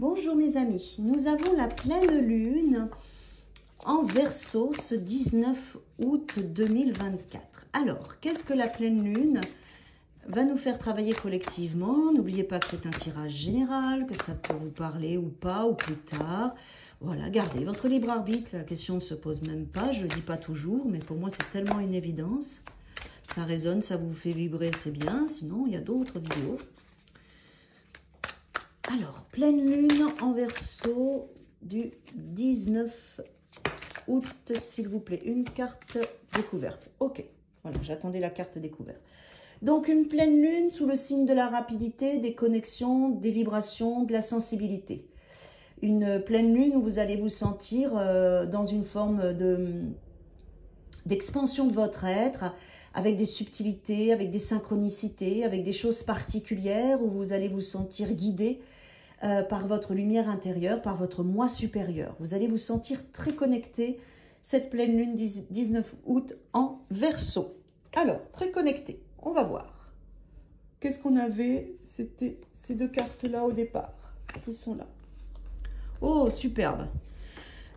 Bonjour mes amis, nous avons la pleine lune en Verseau ce 19 août 2024. Alors, qu'est-ce que la pleine lune va nous faire travailler collectivement? N'oubliez pas que c'est un tirage général, que ça peut vous parler ou pas, ou plus tard. Voilà, gardez votre libre arbitre, la question ne se pose même pas, je ne le dis pas toujours, mais pour moi c'est tellement une évidence. Ça résonne, ça vous fait vibrer, c'est bien, sinon il y a d'autres vidéos. Alors, pleine lune en Verseau du 19 août, s'il vous plaît. Une carte découverte. Ok, voilà, j'attendais la carte découverte. Donc, une pleine lune sous le signe de la rapidité, des connexions, des vibrations, de la sensibilité. Une pleine lune où vous allez vous sentir dans une forme d'expansion de votre être, avec des subtilités, avec des synchronicités, avec des choses particulières où vous allez vous sentir guidé par votre lumière intérieure, par votre moi supérieur. Vous allez vous sentir très connecté cette pleine lune 19 août en Verseau. Alors, très connecté, on va voir. Qu'est-ce qu'on avait? C'était ces deux cartes-là au départ, qui sont là. Oh, superbe!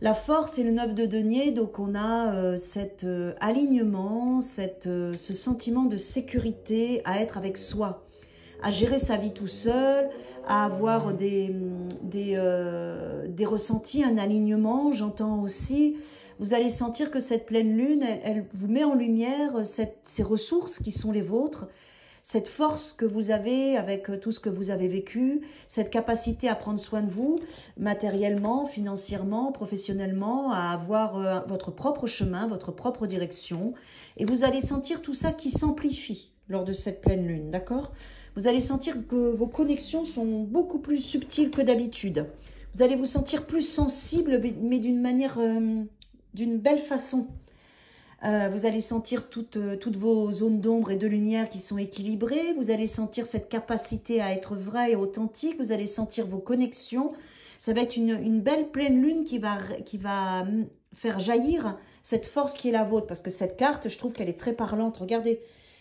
La force et le 9 de denier, donc on a cet alignement, ce sentiment de sécurité à être avec soi, à gérer sa vie tout seul, à avoir des ressentis, un alignement. J'entends aussi, vous allez sentir que cette pleine lune, elle vous met en lumière ces ressources qui sont les vôtres, cette force que vous avez avec tout ce que vous avez vécu, cette capacité à prendre soin de vous, matériellement, financièrement, professionnellement, à avoir votre propre chemin, votre propre direction. Et vous allez sentir tout ça qui s'amplifie lors de cette pleine lune, d'accord? Vous allez sentir que vos connexions sont beaucoup plus subtiles que d'habitude. Vous allez vous sentir plus sensible, mais d'une manière, d'une belle façon. Vous allez sentir toutes vos zones d'ombre et de lumière qui sont équilibrées. Vous allez sentir cette capacité à être vrai et authentique. Vous allez sentir vos connexions. Ça va être une belle pleine lune qui va faire jaillir cette force qui est la vôtre. Parce que cette carte, je trouve qu'elle est très parlante. Regardez,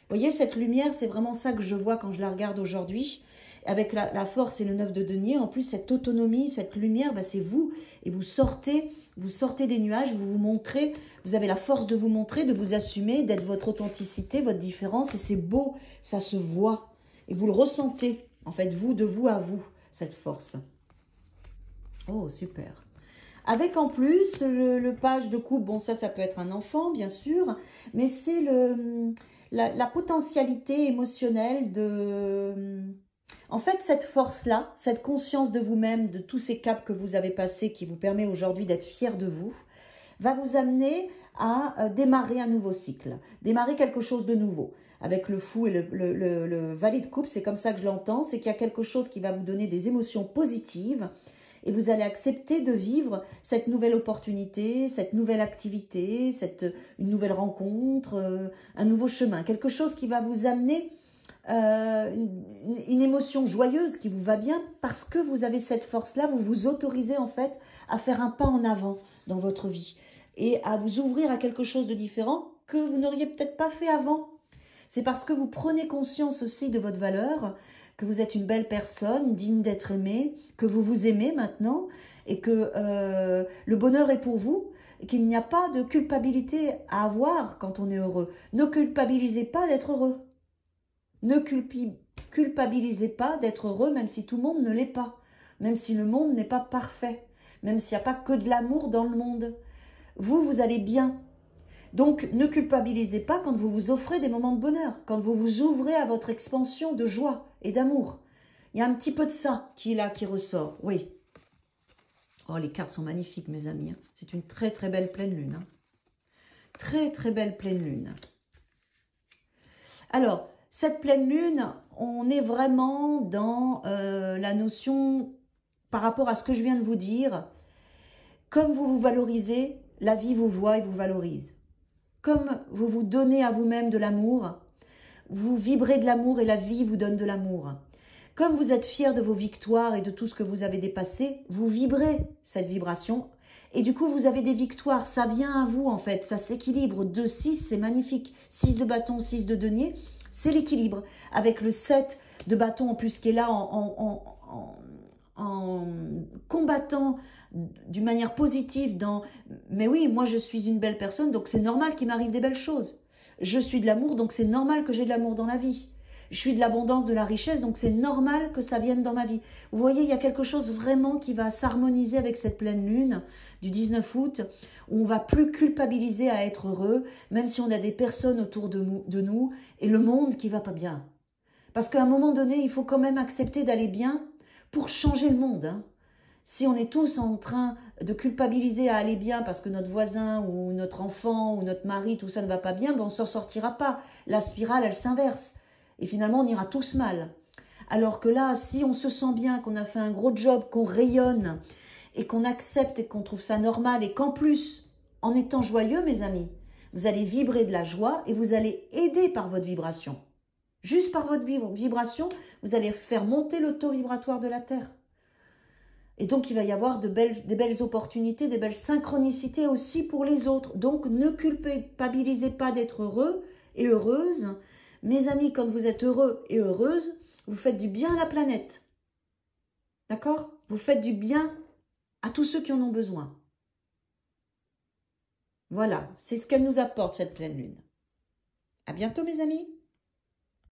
vous voyez cette lumière, c'est vraiment ça que je vois quand je la regarde aujourd'hui. Avec la force et le 9 de denier, en plus cette autonomie, cette lumière, bah, c'est vous. Et vous sortez des nuages, vous vous montrez, vous avez la force de vous montrer, de vous assumer, d'être votre authenticité, votre différence. Et c'est beau, ça se voit. Et vous le ressentez, en fait, vous, de vous à vous, cette force. Oh, super. Avec en plus le page de coupe, bon ça peut être un enfant, bien sûr, mais c'est la potentialité émotionnelle de... En fait, cette force-là, cette conscience de vous-même, de tous ces caps que vous avez passés, qui vous permet aujourd'hui d'être fier de vous, va vous amener à démarrer un nouveau cycle, démarrer quelque chose de nouveau. Avec le fou et le valet de coupe, c'est comme ça que je l'entends, c'est qu'il y a quelque chose qui va vous donner des émotions positives, et vous allez accepter de vivre cette nouvelle opportunité, cette nouvelle activité, une nouvelle rencontre, un nouveau chemin, quelque chose qui va vous amener une émotion joyeuse qui vous va bien parce que vous avez cette force-là, vous vous autorisez en fait à faire un pas en avant dans votre vie et à vous ouvrir à quelque chose de différent que vous n'auriez peut-être pas fait avant. C'est parce que vous prenez conscience aussi de votre valeur, que vous êtes une belle personne, digne d'être aimée, que vous vous aimez maintenant et que le bonheur est pour vous et qu'il n'y a pas de culpabilité à avoir quand on est heureux. Ne culpabilisez pas d'être heureux. Ne culpabilisez pas d'être heureux, même si tout le monde ne l'est pas, même si le monde n'est pas parfait, même s'il n'y a pas que de l'amour dans le monde. Vous allez bien. Donc, ne culpabilisez pas quand vous vous offrez des moments de bonheur, quand vous vous ouvrez à votre expansion de joie et d'amour. Il y a un petit peu de ça qui est là, qui ressort, oui. Oh, les cartes sont magnifiques, mes amis. C'est une très, très belle pleine lune. Très, très belle pleine lune. Alors, cette pleine lune, on est vraiment dans la notion, par rapport à ce que je viens de vous dire, comme vous vous valorisez, la vie vous voit et vous valorise. Comme vous vous donnez à vous-même de l'amour, vous vibrez de l'amour et la vie vous donne de l'amour. Comme vous êtes fier de vos victoires et de tout ce que vous avez dépassé, vous vibrez cette vibration. Et du coup, vous avez des victoires. Ça vient à vous, en fait. Ça s'équilibre. 2, 6, c'est magnifique. 6 de bâton, 6 de denier. C'est l'équilibre. Avec le 7 de bâton en plus qui est là en combattant d'une manière positive dans « mais oui, moi je suis une belle personne, donc c'est normal qu'il m'arrive des belles choses. Je suis de l'amour, donc c'est normal que j'ai de l'amour dans la vie. Je suis de l'abondance, de la richesse, donc c'est normal que ça vienne dans ma vie. » Vous voyez, il y a quelque chose vraiment qui va s'harmoniser avec cette pleine lune du 19 août, où on va plus culpabiliser à être heureux, même si on a des personnes autour de nous et le monde qui va pas bien. Parce qu'à un moment donné, il faut quand même accepter d'aller bien pour changer le monde. Hein. Si on est tous en train de culpabiliser à aller bien parce que notre voisin ou notre enfant ou notre mari, tout ça ne va pas bien, ben on ne s'en sortira pas. La spirale, elle s'inverse. Et finalement, on ira tous mal. Alors que là, si on se sent bien, qu'on a fait un gros job, qu'on rayonne et qu'on accepte et qu'on trouve ça normal et qu'en plus, en étant joyeux, mes amis, vous allez vibrer de la joie et vous allez aider par votre vibration. Juste par votre vibration, vous allez faire monter le taux vibratoire de la Terre. Et donc, il va y avoir des belles opportunités, des belles synchronicités aussi pour les autres. Donc, ne culpabilisez pas d'être heureux et heureuse. Mes amis, quand vous êtes heureux et heureuse, vous faites du bien à la planète. D'accord? Vous faites du bien à tous ceux qui en ont besoin. Voilà, c'est ce qu'elle nous apporte, cette pleine lune. À bientôt, mes amis.